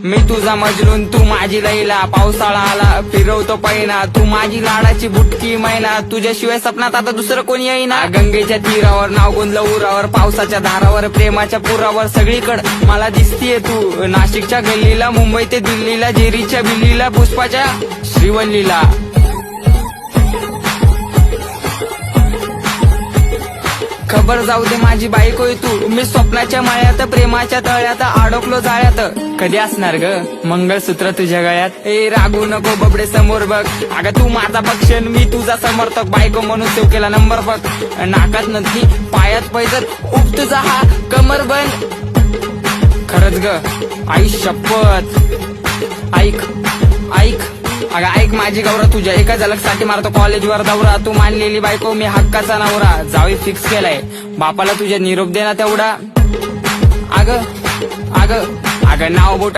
मी तुझा मजनून तू माझी लैला, पावसाळा आला फिरवतो पैना, तू माझी लाडाची बुटकी मैना, तुझ्याशिवाय सपनात आता दुसरं कोणी येईना. गंगेच्या तीरावर नाव गोंदलं उरावर, पावसाच्या धारावर प्रेमाच्या पुरावर, सगळीकडे मला दिसतीये तू. नाशिकच्या गल्लीला, मुंबई ते दिल्लीला, जेरीच्या बिल्लीला, पुष्पाच्या श्रीवल्लीला. खबर जाऊ दे माझी बायकोय तू, मी स्वप्नाच्या माळ्यात प्रेमाच्या तळ्यात अडकलो जाळ्यात. कधी असणार ग मंगळसूत्र तुझ्या गळ्यात? ए रागू नको बबडे समोर बघ, अगं तू माझा पक्षण मी तुझा समर्थक, बायको म्हणून सेव केला नंबर बघ. नाकात नथी पायात पैजर, उप तुझा हा कमर बंद. खरंच ग आई शपथ, ऐक ऐक अगं ऐक माझी गौरा, तुझ्या एका झलकसाठी मारतो कॉलेजवर दौरा. तू मानलेली बायको मी हक्काचा नवरा, जावी फिक्स केलाय बापाला तुझ्या निरोप देना तेवढा. अगं अगं अगं नाव बोट